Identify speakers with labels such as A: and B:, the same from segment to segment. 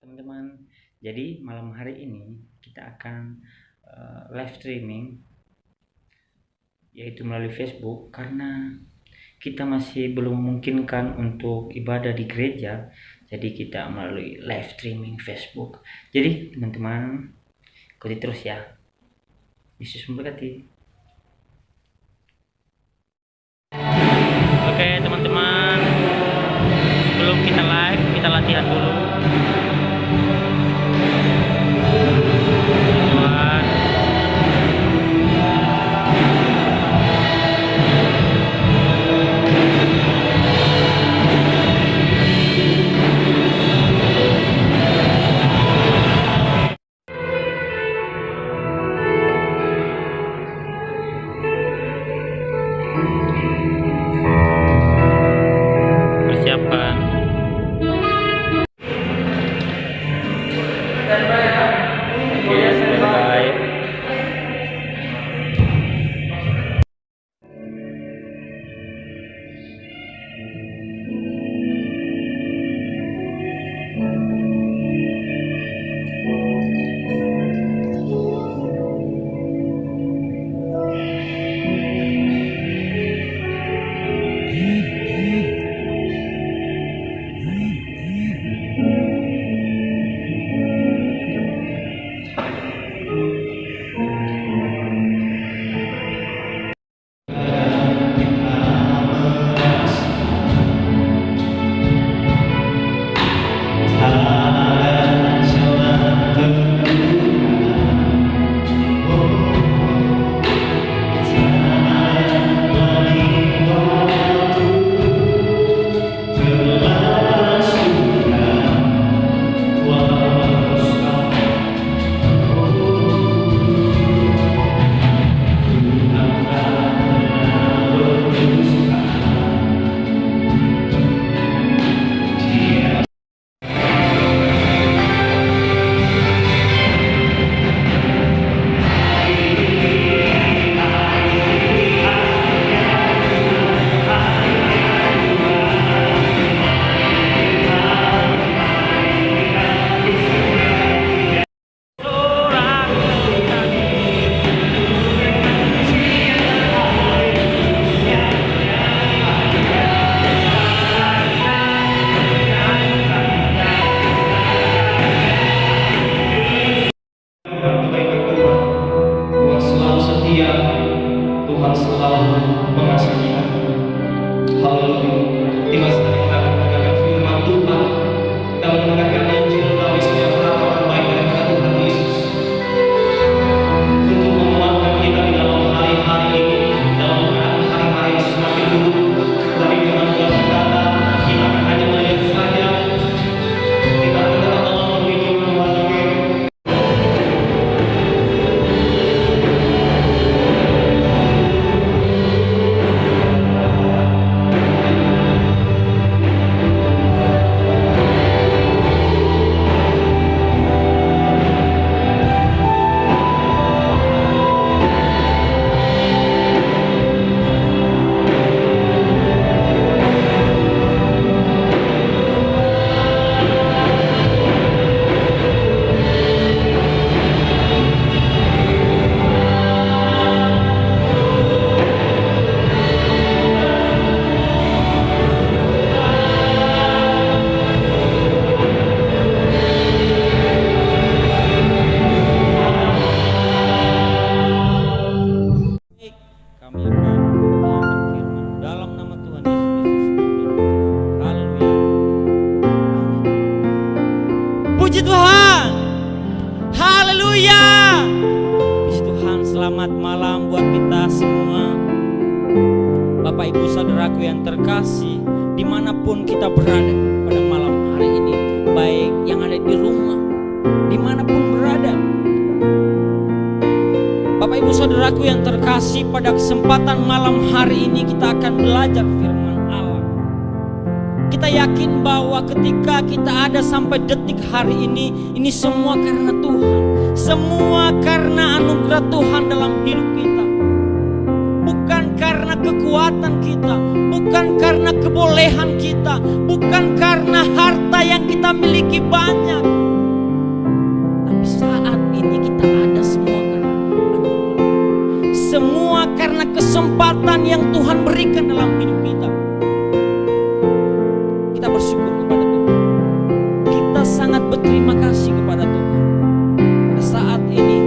A: teman-teman. Jadi malam hari ini kita akan live streaming, yaitu melalui Facebook, karena kita masih belum memungkinkan untuk ibadah di gereja. Jadi kita melalui live streaming Facebook. Jadi teman-teman ikuti terus ya. Yesus memberkati. Oke teman-teman, sebelum kita live, kita latihan dulu. Tuhan. Persiapan. Oke, standby.
B: Tuhan selalu setia, Tuhan selalu mengasihi aku. Haleluya. Tiba saatnya kita akan mendengarkan firman Tuhan dan mendengarkan Injil damai sejahtera kabar baik dari Tuhan Yesus untuk menguatkan kita di dalam hari-hari ini, dalam keadaan hari-hari yang semakin buruk. Tapi dengan Tuhan berkata, kita akan hanya melihat saja, kita akan tetap dalam perlindungan Tuhan.
A: Kami akan mendengarkan firman dalam nama Tuhan Yesus Kristus. Haleluya. Puji Tuhan. Haleluya. Puji Tuhan, selamat malam buat kita semua. Bapak Ibu saudaraku yang terkasih, dimanapun kita berada pada malam hari ini, baik yang ada di rumah, dimanapun berada. Bapak Ibu saudaraku yang terkasih, pada kesempatan malam hari ini kita akan belajar firman Allah. Kita yakin bahwa ketika kita ada sampai detik hari ini semua karena Tuhan. Semua karena anugerah Tuhan dalam hidup kita. Bukan karena kekuatan kita, bukan karena kebolehan kita, bukan karena harta yang kita miliki banyak. Semua karena kesempatan yang Tuhan berikan dalam hidup kita. Kita bersyukur kepada Tuhan. Kita sangat berterima kasih kepada Tuhan. Pada saat ini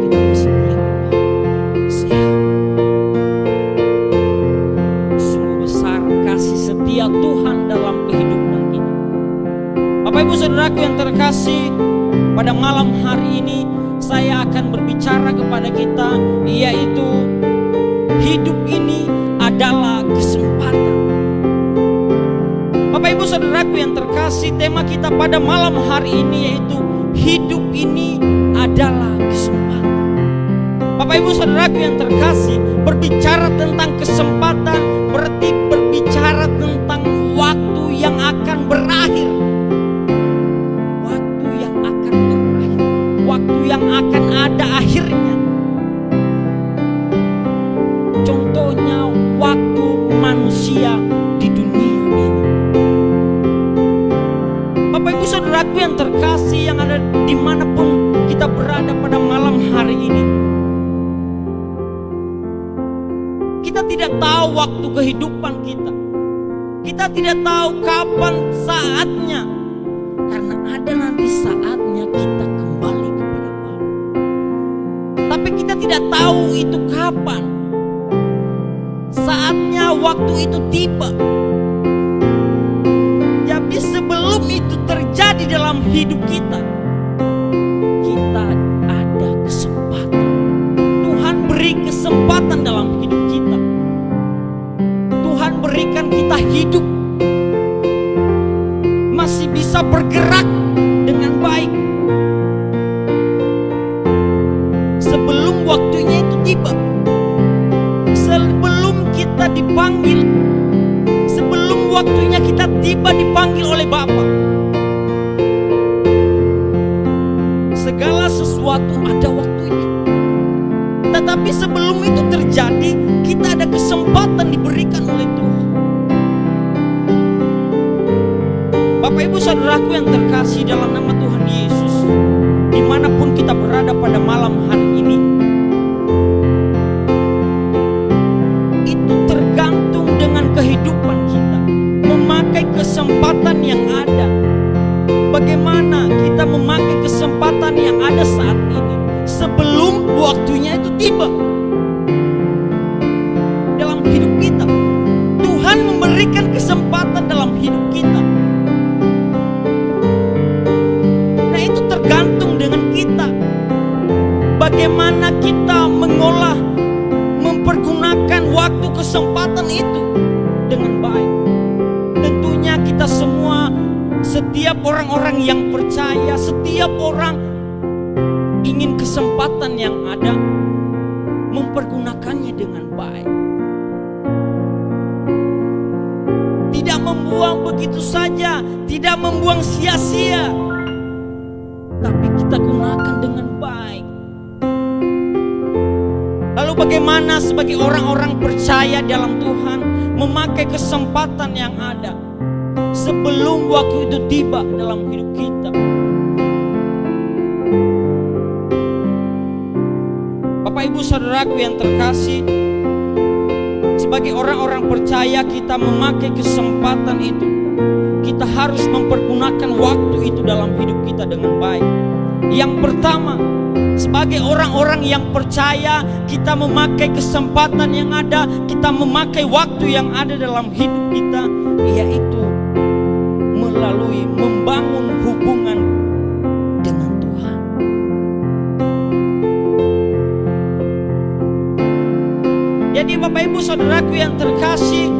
A: kita masih boleh sehat. Sungguh besar kasih setia Tuhan dalam kehidupan kita. Bapak Ibu Saudaraku yang terkasih, pada malam hari ini saya akan berbicara kepada kita, yaitu hidup ini adalah kesempatan. Bapak Ibu Saudaraku yang terkasih, tema kita pada malam hari ini yaitu hidup ini adalah kesempatan. Bapak Ibu Saudaraku yang terkasih, berbicara tentang kesempatan berarti berbicara tentang waktu yang akan berakhir. Waktu yang akan berakhir, waktu yang akan ada akhirnya. Contohnya waktu manusia di dunia ini. Bapak Ibu Saudaraku yang terkasih, yang ada dimanapun kita berada pada malam hari ini, kita tidak tahu waktu kehidupan kita. Kita tidak tahu kapan saatnya, karena ada nanti saatnya kita kembali kepada Bapa. Tapi kita tidak tahu itu kapan. Saatnya waktu itu tiba. Jadi sebelum itu terjadi dalam hidup kita, kita ada kesempatan. Tuhan beri kesempatan dalam hidup kita. Tuhan berikan kita hidup, masih bisa bergerak dengan baik. Sebelum waktunya itu tiba, sebelum kita dipanggil, sebelum waktunya kita tiba dipanggil oleh Bapa, segala sesuatu ada waktunya. Tetapi sebelum itu terjadi, kita ada kesempatan diberikan oleh Tuhan. Bapak Ibu Saudaraku yang terkasih dalam nama Tuhan Yesus, dimanapun kita berada pada malam hari ini, itu tergantung dengan kehidupan kita, memakai kesempatan yang ada. Bagaimana kita memakai kesempatan yang ada saat ini sebelum waktunya itu tiba dalam hidup kita. Tuhan memberikan kesempatan dalam hidup kita. Nah, itu tergantung dengan kita. Bagaimana kita mengolah, mempergunakan waktu kesempatan itu dengan baik. Tentunya kita semua, setiap orang-orang yang percaya, setiap orang ingin kesempatan yang ada mempergunakannya dengan baik. Tidak membuang begitu saja, tidak membuang sia-sia, tapi kita gunakan dengan baik. Lalu bagaimana sebagai orang-orang percaya dalam Tuhan memakai kesempatan yang ada sebelum waktu itu tiba dalam hidup kita? Bapak Ibu Saudaraku yang terkasih, sebagai orang-orang percaya kita memakai kesempatan itu, kita harus mempergunakan waktu itu dalam hidup kita dengan baik. Yang pertama, sebagai orang-orang yang percaya, kita memakai kesempatan yang ada, kita memakai waktu yang ada dalam hidup kita, yaitu melalui membangun hubungan dengan Tuhan. Jadi Bapak Ibu Saudaraku yang terkasih,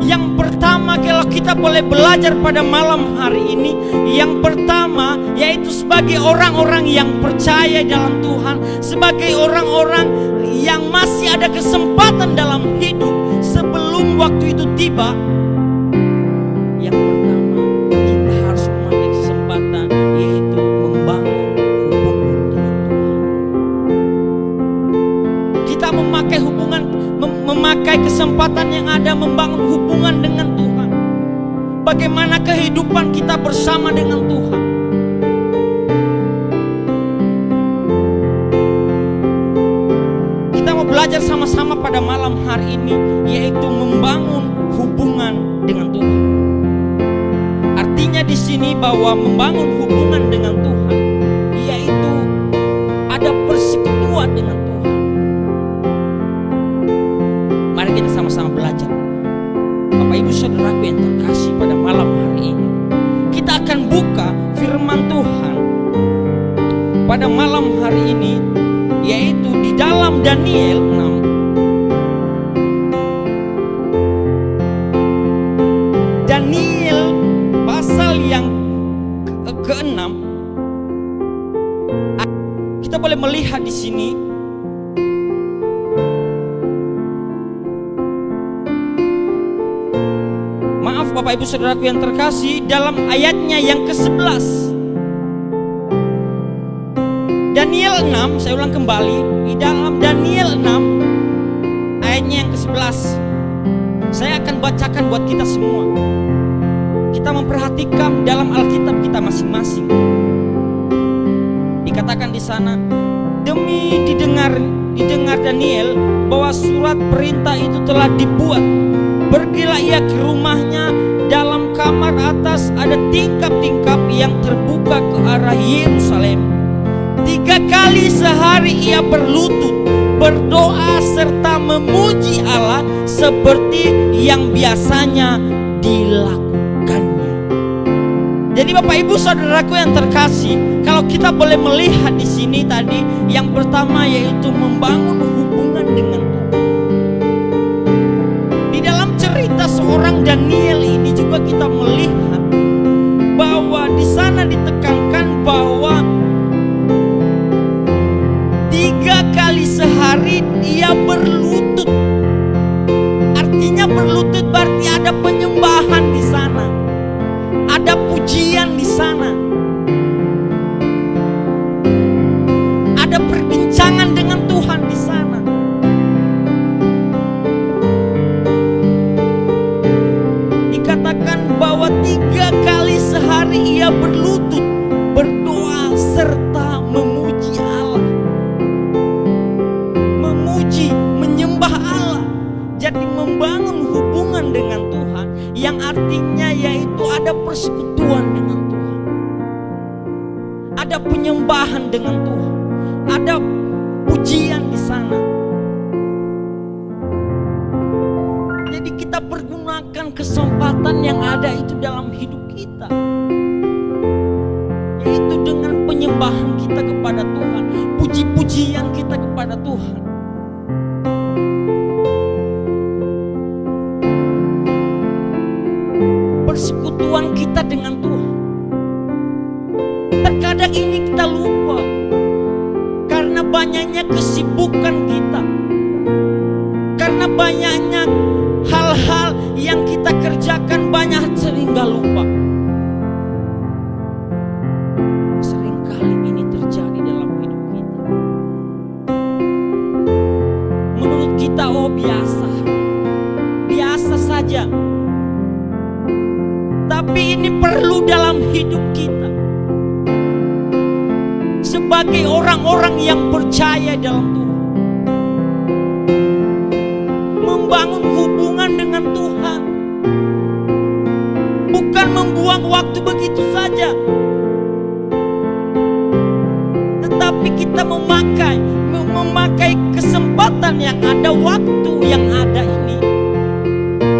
A: yang pertama kalau kita boleh belajar pada malam hari ini, yang pertama yaitu sebagai orang-orang yang percaya dalam Tuhan, sebagai orang-orang yang masih ada kesempatan dalam hidup sebelum waktu itu tiba, yang pertama kita harus memakai kesempatan, yaitu membangun hubungan dengan Tuhan. Kita memakai kesempatan yang ada membangun hubungan dengan Tuhan. Bagaimana kehidupan kita bersama dengan Tuhan? Kita mau belajar pada malam hari ini, yaitu membangun hubungan dengan Tuhan. Artinya di sini bahwa membangun hubungan dengan Tuhan, yaitu ada persekutuan dengan Tuhan. Mari kita sama-sama belajar. Bapak Ibu Saudaraku yang terkasih, pada malam hari ini kita akan buka firman Tuhan pada malam hari ini, yaitu di dalam Daniel 6. Daniel pasal yang ke-6. Kita boleh melihat di sini Bapak Ibu Saudaraku yang terkasih, dalam ayatnya yang ke-11 Daniel 6, saya ulang kembali, di dalam Daniel 6 ayatnya yang ke-11 saya akan bacakan buat kita semua. Kita memperhatikan dalam Alkitab kita masing-masing. Dikatakan di sana, demi didengar Daniel bahwa surat perintah itu telah dibuat, pergilah ia ke rumahnya. Dalam kamar atas ada tingkap-tingkap yang terbuka ke arah Yerusalem. 3 kali sehari ia berlutut, berdoa serta memuji Allah seperti yang biasanya dilakukannya. Jadi Bapak Ibu Saudaraku yang terkasih, kalau kita boleh melihat di sini tadi, yang pertama yaitu membangun hubungan dengan Tuhan. Cerita seorang Daniel ini juga kita melihat bahwa di sana ditekankan bahwa 3 kali sehari dia berlutut. Artinya berlutut berarti ada penyembahan di sana, ada pujian di sana, ada perbincangan dengan Tuhan di sana. Dikatakan bahwa 3 kali sehari ia berlutut, berdoa serta memuji Allah. Memuji, menyembah Allah. Jadi membangun hubungan dengan Tuhan, yang artinya yaitu ada persekutuan dengan Tuhan, ada penyembahan dengan Tuhan, ada pujian di sana. Jadi kita pergunakan kesempatan yang ada itu dalam hidup kita, yaitu dengan penyembahan kita kepada Tuhan, puji-pujian kita kepada Tuhan. Persekutuan kita dengan Tuhan. Terkadang ini kita lupa karena banyaknya kesibukan kita, karena banyaknya hal-hal yang kita kerjakan, banyak sehingga lupa. Seringkali ini terjadi dalam hidup kita. Menurut kita, oh biasa saja. Tapi ini perlu dalam hidup kita. Sebagai orang-orang yang percaya dalam Tuhan, membangun hubungan dengan Tuhan, bukan membuang waktu begitu saja, tetapi kita memakai kesempatan yang ada, waktu yang ada ini,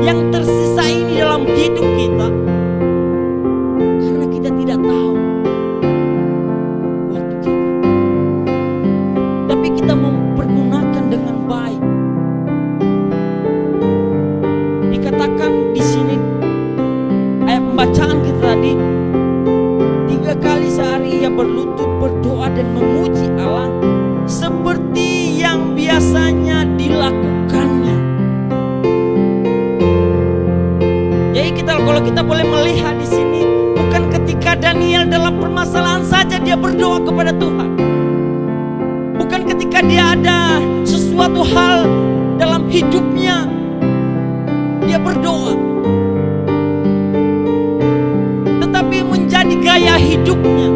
A: yang tersisa ini dalam hidup kita, karena kita tidak tahu waktu kita, tapi kita mempergunakan dengan baik. Dikatakan di sini ayat pembacaan kita tadi, 3 kali sehari ia berlutut, berdoa dan memuji Allah seperti yang biasanya dilakukannya. Jadi kalau kita boleh melihat di sini, bukan ketika Daniel dalam permasalahan saja dia berdoa kepada Tuhan, bukan ketika dia ada sesuatu hal dalam hidupnya dia berdoa, tetapi menjadi gaya hidupnya,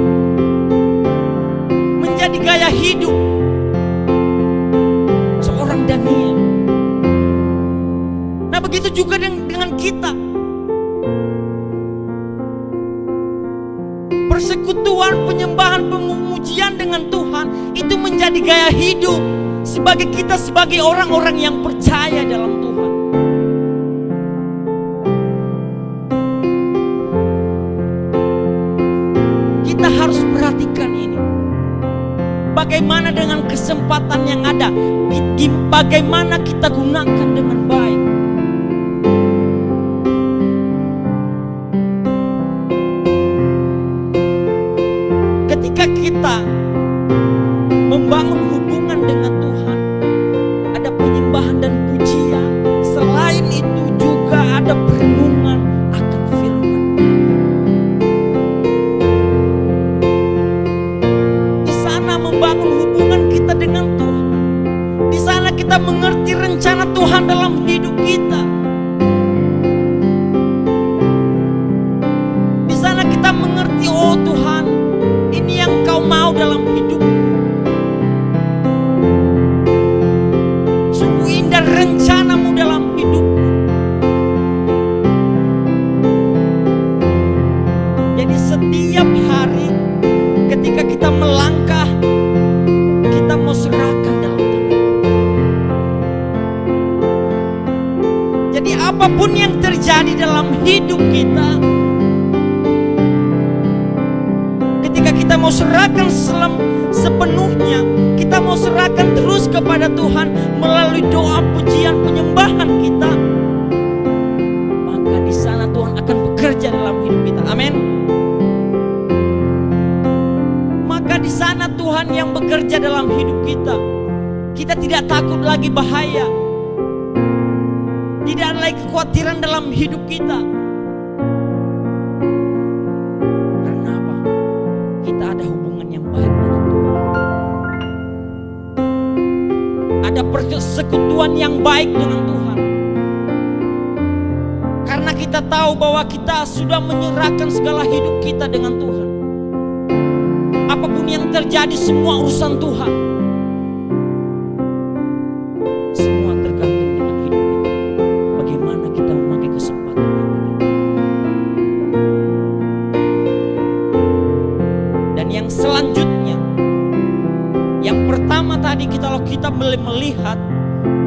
A: menjadi gaya hidup seorang Daniel. juga dengan kita. Persekutuan, penyembahan, pemujian dengan Tuhan itu menjadi gaya hidup sebagai kita, sebagai orang-orang yang percaya dalam Tuhan. Kita harus perhatikan ini. Bagaimana dengan kesempatan yang ada? Bagaimana kita gunakan dengan baik? Ketika kita membangun hubungan dengan Tuhan, ada penyembahan dan pujian. Selain itu juga ada perenungan akan firman. Di sana membangun hubungan kita dengan Tuhan. Di sana kita mengerti rencana Tuhan dalam hidup kita. Di sana kita mengerti, oh Tuhan, ini yang Kau mau dalam hidup. Sungguh indah rencanamu dalam hidup. Jadi setiap hari ketika kita melangkah, kita mau serahkan dalam tangan. Jadi apapun yang terjadi dalam hidup kita, ketika kita mau serahkan sepenuhnya, kita mau serahkan terus kepada Tuhan melalui doa, pujian, penyembahan kita, maka di sana Tuhan akan bekerja dalam hidup kita. Amin. Maka di sana Tuhan yang bekerja dalam hidup kita. Kita tidak takut lagi bahaya. Tidak ada lagi kekhawatiran dalam hidup kita. Karena apa? Kita ada hubungan yang baik dengan Tuhan. Ada persekutuan yang baik dengan Tuhan. Karena kita tahu bahwa kita sudah menyerahkan segala hidup kita dengan Tuhan. Apapun yang terjadi, semua urusan Tuhan. Semua tergantung dengan hidup kita. Bagaimana kita memakai kesempatan yang ada. Dan yang selanjutnya, yang pertama tadi kalau kita melihat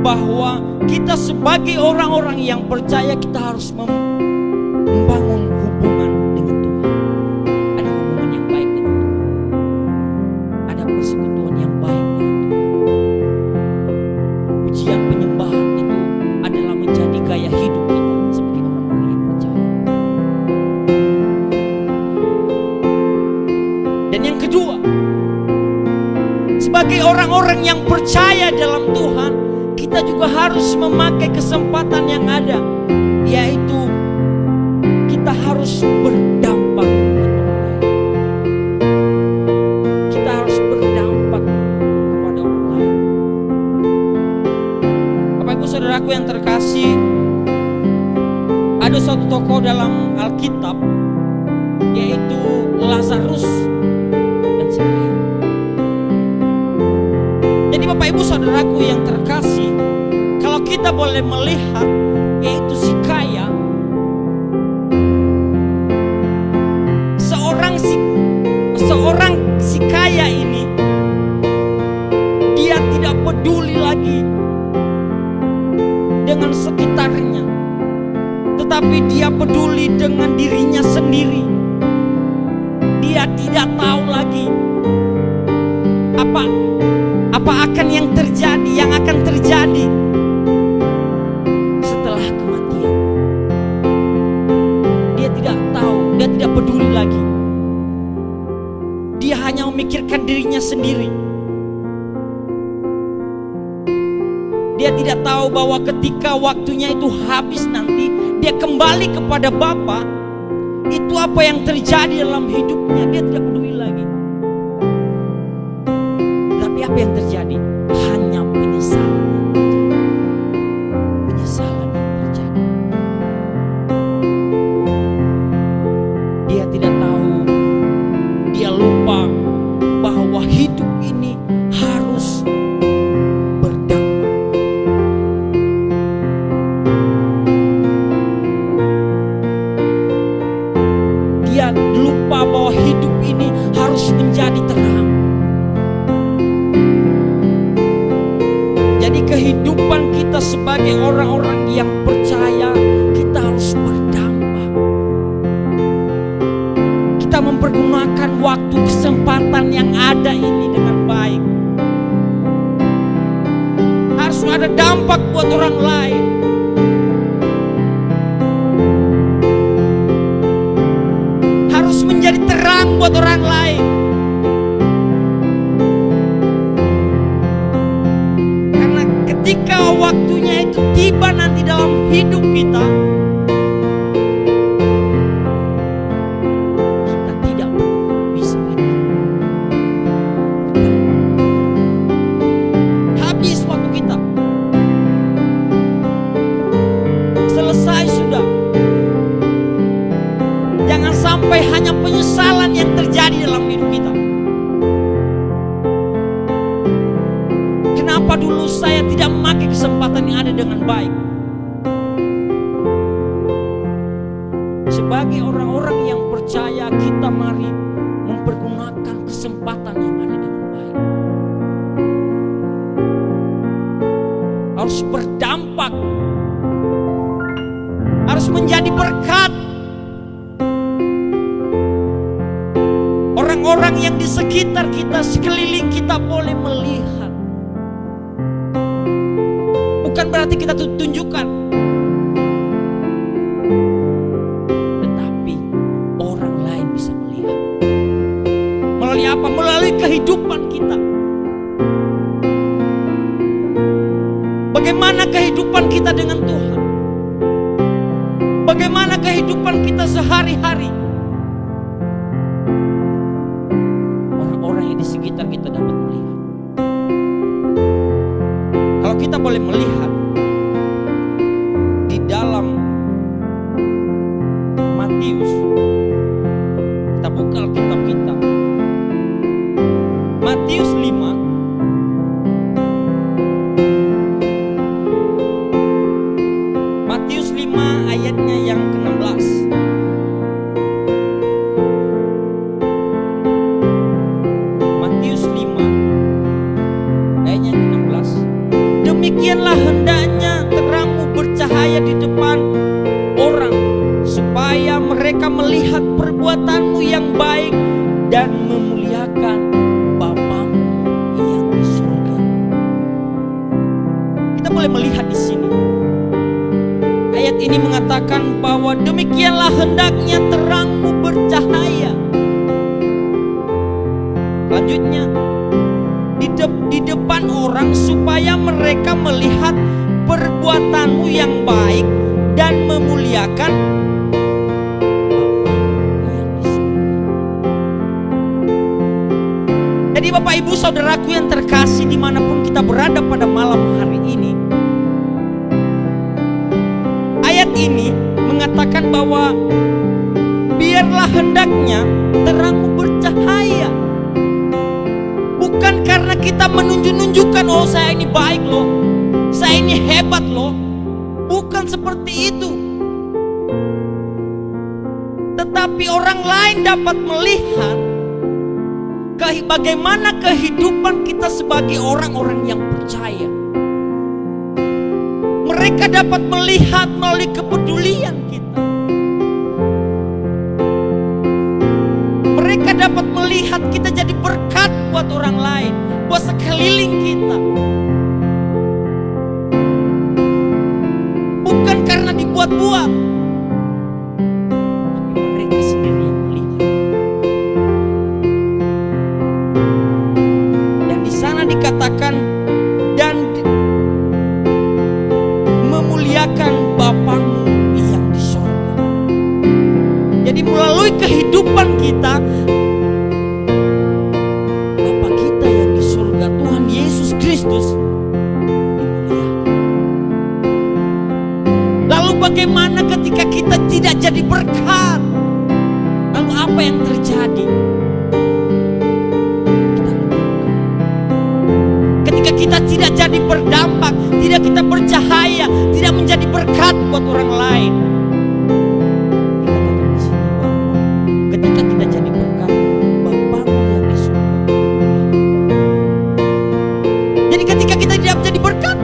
A: bahwa kita sebagai orang-orang yang percaya, kita harus membangun hubungan dengan Tuhan. Ada hubungan yang baik dengan Tuhan. Ada persekutuan yang baik dengan Tuhan. Pujian, penyembahan itu adalah menjadi gaya hidup kita sebagai orang-orang yang percaya. Dan yang kedua, sebagai orang-orang yang percaya dalam Tuhan, kita juga harus memakai kesempatan yang ada, yaitu kita harus berdampak kepada orang lain. Kita harus berdampak kepada orang lain. Bapak Ibu Saudaraku yang terkasih, ada suatu tokoh dalam Alkitab, yaitu Lazarus dan si kaya. Jadi Bapak Ibu Saudaraku yang terkasih, kalau kita boleh melihat, yaitu si kaya, seorang si kaya ini, dia tidak peduli lagi dengan sekitarnya, tetapi dia peduli dengan dirinya sendiri. Dia tidak tahu lagi apa akan yang akan terjadi setelah kematian. Dia tidak tahu, dia tidak peduli lagi. Dia hanya memikirkan dirinya sendiri. Dia tidak tahu bahwa ketika waktunya itu habis nanti, dia kembali kepada Bapa. Itu apa yang terjadi dalam hidupnya, dia tidak peduli lagi. Tapi apa yang terjadi? Hanya penyesalan yang terjadi. Penyesalan yang terjadi. Dia tidak tahu, dia lupa bahwa hidup ini harus berdampak. kita sebagai orang-orang yang percaya, kita harus berdampak. Kita mempergunakan waktu kesempatan yang ada ini dengan baik. Harus ada dampak buat orang lain. Harus menjadi terang buat orang lain. Karena ketika waktunya itu tiba nanti dalam hidup kita, kita tidak bisa lagi. Habis waktu kita. Selesai sudah. Jangan sampai hanya penyesalan yang terjadi dalam hidup kita. Kenapa dulu saya tidak memakai kesempatan yang ada dengan baik? Sebagai orang-orang yang percaya, kita mari mempergunakan kesempatan yang ada dengan baik. Harus berdampak. Harus menjadi berkat. Orang-orang yang di sekitar kita, sekeliling kita boleh melihat. Bukan berarti kita tunjukkan, tetapi orang lain bisa melihat. Melalui apa? Melalui kehidupan kita. Bagaimana kehidupan kita dengan Tuhan? Bagaimana kehidupan kita sehari-hari? Orang-orang yang di sekitar kita dapat melihat. Kalau kita boleh melihat di dalam Matius, kita buka Alkitab kita. Matius 5 ayatnya yang ke-16. Matius 5 ayatnya yang ke-16. Demikianlah hendaknya terangmu bercahaya di depan orang, supaya mereka melihat perbuatanmu yang baik dan memuliakan Bapamu yang di surga. Kita boleh melihat di sini. Ayat ini mengatakan bahwa demikianlah hendaknya terangmu bercahaya. Selanjutnya, di depan orang supaya mereka melihat perbuatanmu yang baik dan memuliakan Bapamu yang di surga. Jadi Bapak Ibu Saudaraku yang terkasih, dimanapun kita berada pada malam hari ini, ayat ini mengatakan bahwa biarlah hendaknya terangmu bercahaya. Bukan karena kita menunjukkan, oh saya ini baik loh, saya ini hebat loh. Bukan seperti itu. Tetapi orang lain dapat melihat bagaimana kehidupan kita sebagai orang-orang yang percaya. Mereka dapat melihat melalui kepedulian kita. Mereka dapat melihat kita jadi berkat buat orang lain, buat sekeliling kita. Bukan karena dibuat-buat, tapi mereka sendiri yang melihat. Dan di sana dikatakan dan memuliakan Bapamu yang di surga. Jadi melalui kehidupan kita, Bapa kita yang di surga, Tuhan Yesus Kristus, dimuliakan. Lalu bagaimana ketika kita tidak jadi berkat? Lalu apa yang terjadi? Ketika kita tidak jadi berdampak, tidak kita bercahaya, tidak menjadi berkat buat orang lain. Dikatakan di sini bahwa ketika kita jadi berkat, Bapamu yang di surga. Jadi ketika kita tidak menjadi berkat,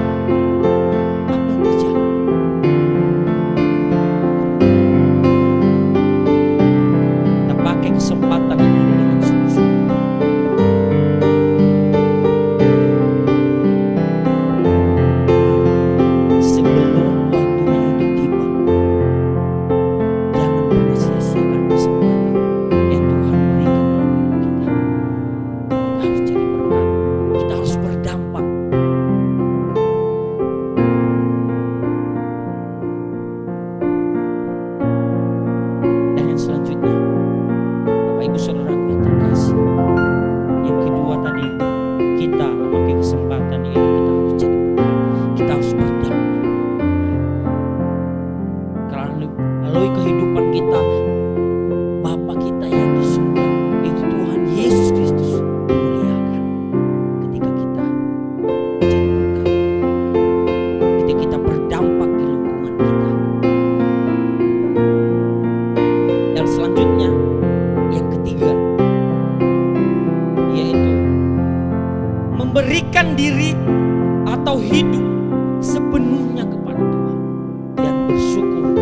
A: kehidupan kita, Bapa kita yang di surga, itu Tuhan Yesus Kristus dimuliakan. Ketika kita jadi berkat, ketika kita berdampak di lingkungan kita. Dan selanjutnya yang ketiga, yaitu memberikan diri atau hidup sepenuhnya kepada Tuhan dan bersyukur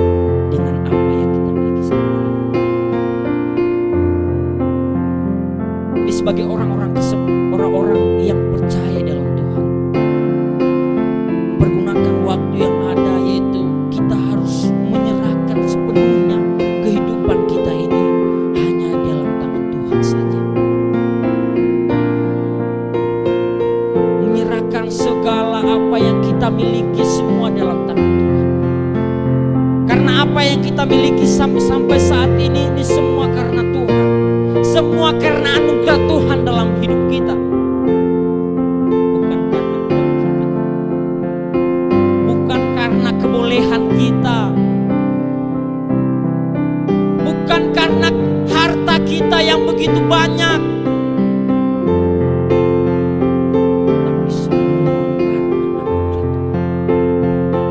A: dengan apa yang kita miliki saat ini. Ini sebagai orang-orang yang percaya dalam Tuhan, mempergunakan waktu yang ada, yaitu kita harus menyerahkan sepenuhnya kehidupan kita ini hanya dalam tangan Tuhan saja. Menyerahkan segala apa yang kita miliki semua dalam tangan Tuhan. Karena apa yang kita miliki sampai saat ini semua karena Tuhan. Semua karena anugerah Tuhan dalam hidup kita. Bukan karena kuat kita. Bukan karena kebolehan kita. Bukan karena harta kita yang begitu banyak.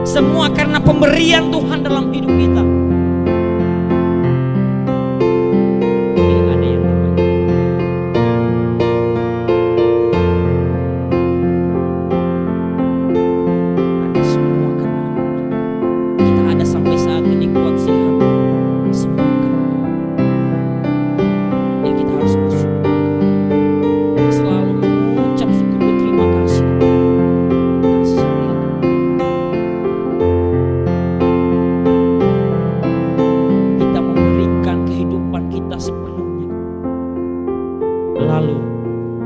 A: Semua karena pemberian Tuhan dalam hidup kita. Ini ada yang berbagi. Ada semua karena anugerah. Kita ada sampai saat ini kuat sehat. Semua karena Tuhan. Jadi kita harus bersyukur. Selalu mengucap syukur berterima kasih. Kasih setia Tuhan. Kita sepenuhnya, lalu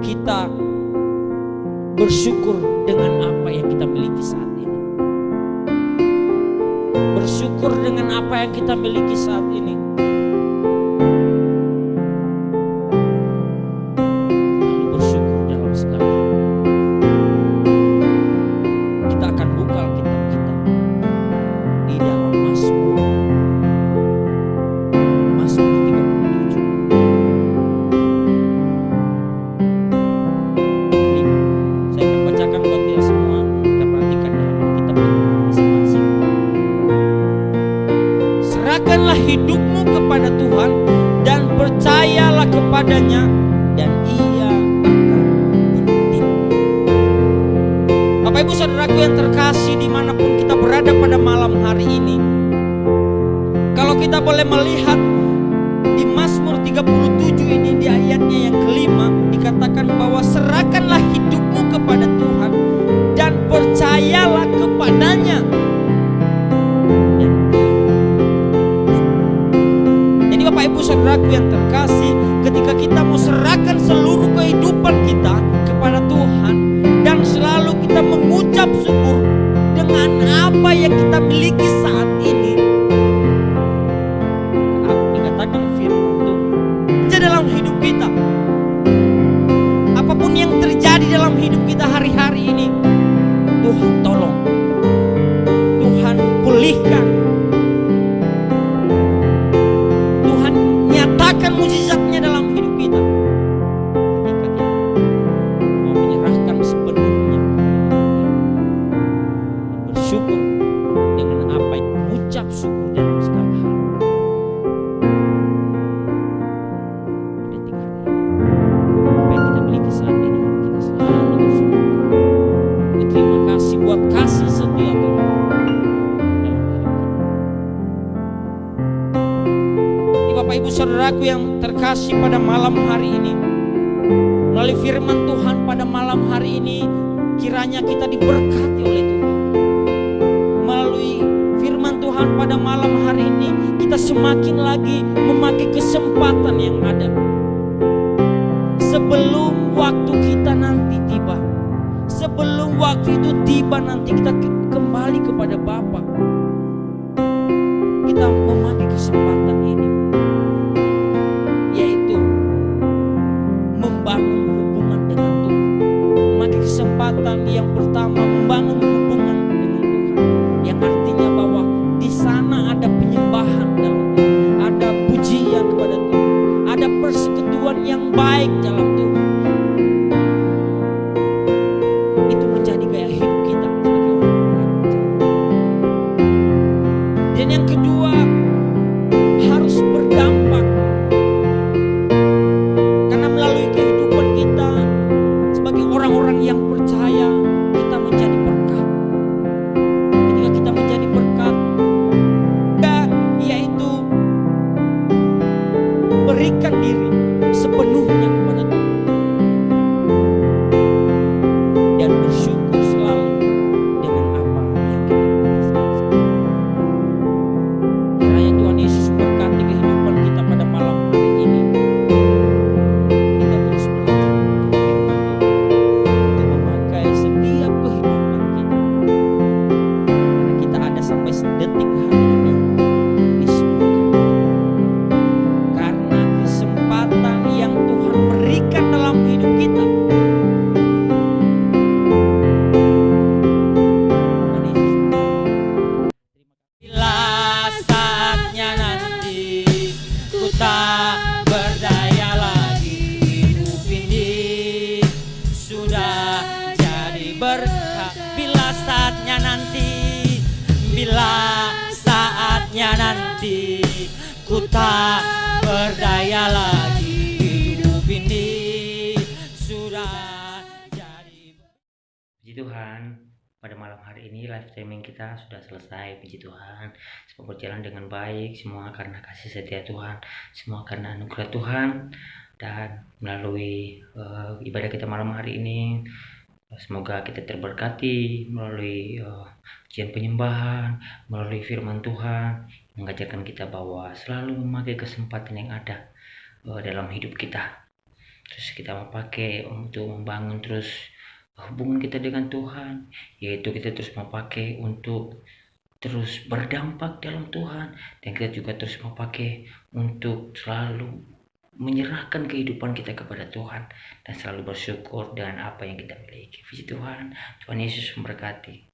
A: kita bersyukur dengan apa yang kita miliki saat ini. Bersyukur dengan apa yang kita miliki saat ini. Lalu bersyukur dalam segala hal. Kita akan buka Alkitab kita di dalam Mazmur 37. Saya akan bacakan buat kita semua. Kita perhatikan dalam Alkitab masing-masing. Serahkanlah hidupmu kepada Tuhan dan percayalah kepadanya, dan Ia akan menuntun. Bapak Ibu Saudaraku yang terkasih, dimanapun kita berada pada malam hari ini, kalau kita boleh melihat di Mazmur 37 ini, di ayatnya yang kelima dikatakan bahwa serahkanlah hidupmu kepada Tuhan dan percayalah kepadanya. Jadi Bapak Ibu Saudaraku yang terkasih, ketika kita mau serahkan seluruh kehidupan kita kepada Tuhan dan selalu kita mengucap syukur dengan apa yang kita miliki saat ini, dikatakan firman Tuhan dalam hidup kita, apapun yang terjadi dalam hidup kita hari-hari ini, Tuhan tolong, Tuhan pulihkan, Tuhan nyatakan mujizatnya dalam hidup kita. Ketika kita mau menyerahkan sepenuhnya dan bersyukur dengan apa yang mengucap syukur dalam segala hal. Apa yang kita miliki saat ini, kita selalu bersyukur. Terima kasih buat kasih setia Tuhan dalam hidup kita. Ini Bapak Ibu Saudaraku yang terkasih, pada malam hari ini, melalui firman Tuhan pada malam hari ini, kiranya kita diberkati oleh Tuhan. Melalui firman Tuhan pada malam hari ini, kita semakin lagi memakai kesempatan yang ada. Sebelum waktu kita nanti tiba, sebelum waktu itu tiba, nanti kita kembali kepada Bapa, kita memakai kesempatan ini, yaitu membangun hubungan dengan Tuhan. Memakai kesempatan yang pertama, membangun hubungan dengan Tuhan, yang artinya bahwa di sana ada penyembahan dalam memberikan diri sepenuhnya kepada Tuhan dan bersyukur selalu dengan apa yang kita miliki. Kiranya Tuhan Yesus memberkati kehidupan kita pada malam hari ini. Kita terus belajar untuk firman Tuhan, memakai setiap kehidupan kita, karena kita ada sampai detik hari ini. Ini semua karena kesempatan yang Tuhan berikan dalam hidup kita. Bila saatnya nanti ku tak berdaya lagi, hidup ini sudah jadi berkah. Bila saatnya nanti, bila saatnya nanti ku tak berdaya lagi, hidup ini sudah jadi.
C: Puji Tuhan, pada malam hari ini live streaming kita sudah selesai. Puji Tuhan, semua berjalan dengan baik, semua karena kasih setia Tuhan, semua karena anugerah Tuhan. Dan melalui ibadah kita malam hari ini, semoga kita terberkati melalui ujian penyembahan, melalui firman Tuhan, mengajarkan kita bahwa selalu memakai kesempatan yang ada dalam hidup kita. Terus kita memakai untuk membangun terus hubungan kita dengan Tuhan, yaitu kita terus memakai untuk terus berdampak dalam Tuhan, dan kita juga terus memakai untuk selalu menyerahkan kehidupan kita kepada Tuhan dan selalu bersyukur dengan apa yang kita miliki. Puji Tuhan, Tuhan Yesus memberkati.